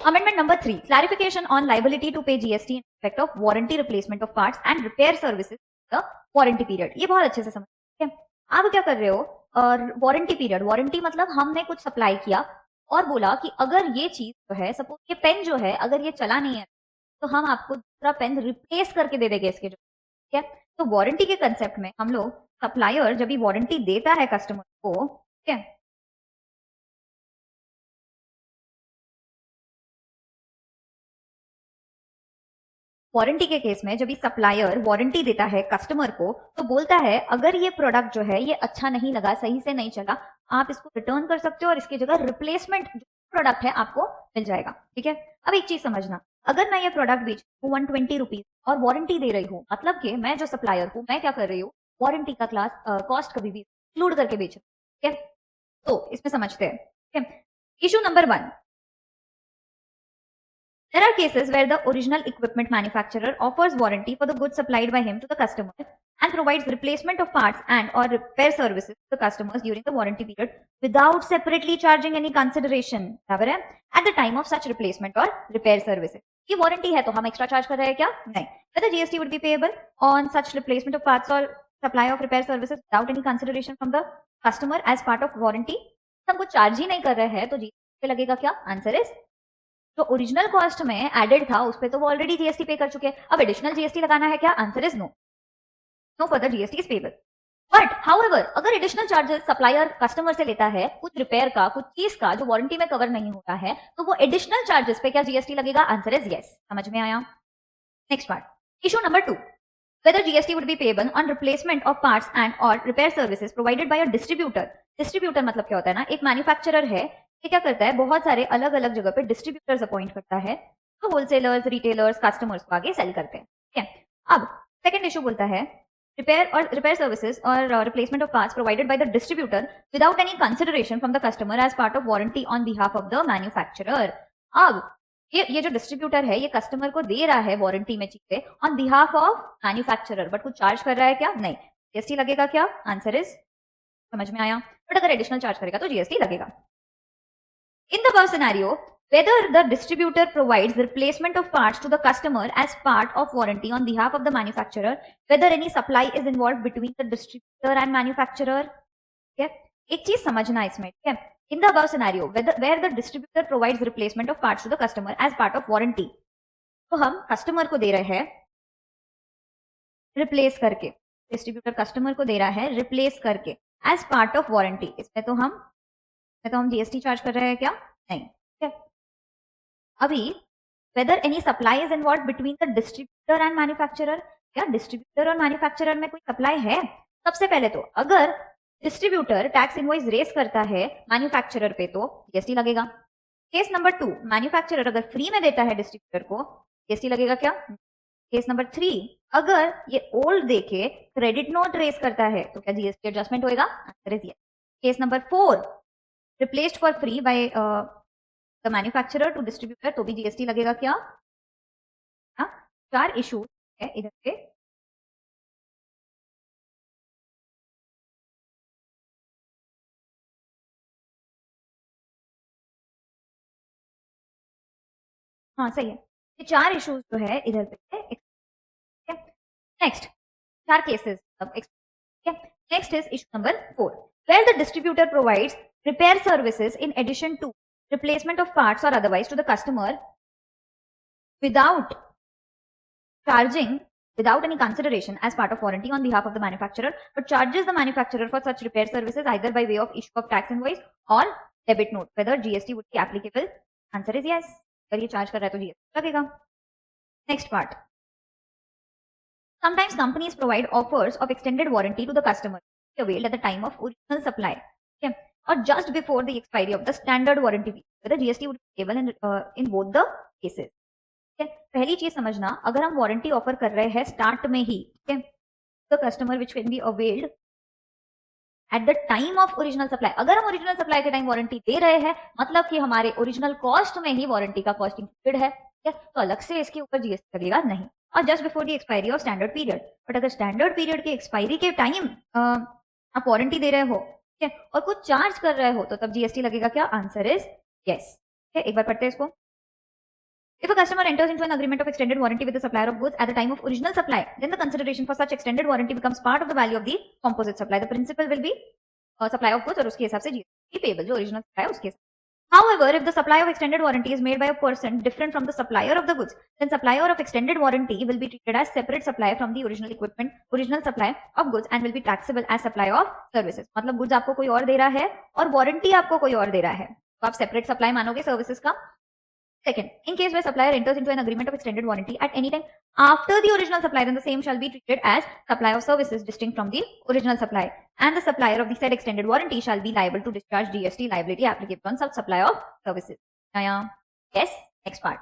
Amendment number 3, clarification on liability to pay GST in respect of warranty replacement of parts and repair services the warranty period. ये बहुत अच्छे से समझ, ठीक है। आप क्या कर रहे हो, वारंटी पीरियड, वारंटी मतलब हमने कुछ सप्लाई किया और बोला कि अगर ये चीज जो है, सपोज ये पेन जो है अगर ये चला नहीं है तो हम आपको दूसरा पेन रिप्लेस करके दे देंगे इसके जो, ठीक है। तो वारंटी के कंसेप्ट में हम लोग, सप्लायर जब भी वारंटी देता है कस्टमर को, ठीक है, वारंटी के केस में जब भी सप्लायर वारंटी देता है कस्टमर को तो बोलता है अगर ये प्रोडक्ट जो है ये अच्छा नहीं लगा, सही से नहीं चला, आप इसको रिटर्न कर सकते हो और इसकी जगह रिप्लेसमेंट प्रोडक्ट है आपको मिल जाएगा, ठीक है। अब एक चीज समझना, अगर मैं ये प्रोडक्ट बेच 120 रुपीज और वारंटी दे रही हूँ, मतलब कि मैं जो सप्लायर हूँ मैं क्या कर रही हूँ, वारंटी का क्लास कॉस्ट कभी भी इंक्लूड करके बेच रही हूँ, ठीक है। तो इसमें समझते हैं, ठीक है। Issue number 1, there are cases where the original equipment manufacturer offers warranty for the goods supplied by him to the customer and provides replacement of parts and or repair services to the customers during the warranty period without separately charging any consideration, बराबर है, at the time of such replacement or repair services. ये warranty है तो हम extra charge कर रहे हैं क्या? नहीं. Whether GST would be payable on such replacement of parts or supply of repair services without any consideration from the customer as part of warranty, हम कुछ चार्ज ही नहीं कर रहे हैं तो GST पे लगेगा क्या? आंसर इज, जो ओरिजिनल कॉस्ट में एडेड था उस पे तो वो ऑलरेडी जीएसटी पे कर चुके हैं, अब एडिशनल जीएसटी लगाना है क्या? Answer is no, no further GST is payable. But however अगर एडिशनल चार्जेस सप्लायर कस्टमर से लेता है कुछ रिपेयर का, कुछ चीज का जो वारंटी में कवर नहीं होता है, तो वो एडिशनल चार्जेस पे क्या जीएसटी लगेगा? Answer is yes. समझ में आया? Next part, issue number 2, whether GST would be payable on replacement of parts and or repair services provided by a distributor. Distributor मतलब क्या होता है ना, एक मैन्युफैक्चरर है, ये क्या करता है, बहुत सारे अलग अलग जगह पे डिस्ट्रीब्यूटर्स अपॉइंट करता है, तो होलसेलर्स, रिटेलर्स, कस्टमर्स को आगे सेल करते हैं, ठीक है। अब सेकंड इशू बोलता है रिपेयर सर्विसेज और replacement of parts provided by the distributor without any consideration from the customer as part of warranty on behalf of the manufacturer. अब ये जो डिस्ट्रीब्यूटर है ये कस्टमर को दे रहा है वारंटी में चीजें on behalf of manufacturer, but कुछ चार्ज कर रहा है क्या? नहीं। जीएसटी लगेगा क्या? आंसर इज, समझ में आया? बट अगर एडिशनल चार्ज करेगा तो जीएसटी लगेगा। In the above scenario, whether the distributor provides the replacement of parts to the customer as part of warranty on behalf of the manufacturer, whether any supply is involved between the distributor and manufacturer, okay? एक चीज समझना इसमें, ठीक है। In the above scenario, where the distributor provides replacement of parts to the customer as part of warranty, तो हम customer को दे रहे हैं रिप्लेस करके, डिस्ट्रीब्यूटर कस्टमर को दे रहा है रिप्लेस करके एज पार्ट ऑफ वारंटी, इसमें तो हम जीएसटी चार्ज कर रहे हैं क्या? नहीं, ठीक है। अभी whether any supply is involve between the distributor and manufacturer, क्या डिस्ट्रीब्यूटर और मैन्युफैक्चरर में कोई सप्लाई है? सबसे पहले तो अगर डिस्ट्रीब्यूटर टैक्स इनवॉइस रेस करता है मैन्युफैक्चरर पे तो जीएसटी लगेगा। केस नंबर 2, मैन्युफैक्चरर अगर फ्री में देता है डिस्ट्रीब्यूटर को, जीएसटी लगेगा क्या? केस नंबर 3, अगर ये ओल्ड देके क्रेडिट नोट रेस करता है तो क्या जीएसटी एडजस्टमेंट होएगा? Answer is yes. Case number 4, replaced for free by the manufacturer to distributor, तो भी जीएसटी लगेगा क्या? हाँ, 4 इशू है इधर पे। हाँ सही है, ये 4 इश्यूज जो है इधर पे है। Next 4 cases, next is issue number 4, where the distributor provides repair services in addition to replacement of parts or otherwise to the customer without any consideration as part of warranty on behalf of the manufacturer, but charges the manufacturer for such repair services either by way of issue of tax invoice or debit note, whether GST would be applicable? Answer is yes. अगर ये charge कर रहा है तो GST लगेगा। Next part, sometimes companies provide offers of extended warranty to the customer availed at the time of original supply, okay, or just before the expiry of the standard warranty period, whether GST would be payable in both the cases, okay? पहली चीज समझना, अगर हम warranty offer कर रहे हैं start में ही, okay, the customer which can be availed at the time of original supply, अगर हम ओरिजिनल सप्लाई के टाइम वारंटी दे रहे हैं मतलब कि हमारे ओरिजिनल कॉस्ट में ही वारंटी का कॉस्ट इंक्लूडेड है, तो अलग से इसके ऊपर जीएसटी लगेगा नहीं। और just before the expiry of standard period, but अगर स्टैंडर्ड पीरियड के एक्सपायरी के टाइम आप वारंटी दे रहे हो, ठीक है, और कुछ चार्ज कर रहे हो तो तब जीएसटी लगेगा क्या? Answer is yes. एक बार पढ़ते हैं इसको, If a customer enters into an agreement of extended warranty with the supplier of goods at the time of original supply, then the consideration for such extended warranty becomes part of the value of the composite supply. The principal will be supply of goods और उसके हिसाब से GST payable जो original supply है उसके हिसाब. However, if the supply of extended warranty is made by a person different from the supplier of the goods, then supplier of extended warranty will be treated as separate supply from the original equipment, original supply of goods and will be taxable as supply of services. मतलब goods आपको कोई और दे रहा है और warranty आपको कोई और दे रहा है, तो आप separate supply मानोगे services का. Second, in case where supplier enters into an agreement of extended warranty at any time after the original supply, then the same shall be treated as supply of services distinct from the original supply, and the supplier of the said extended warranty shall be liable to discharge GST liability applicable on such supply of services. Yes, next part.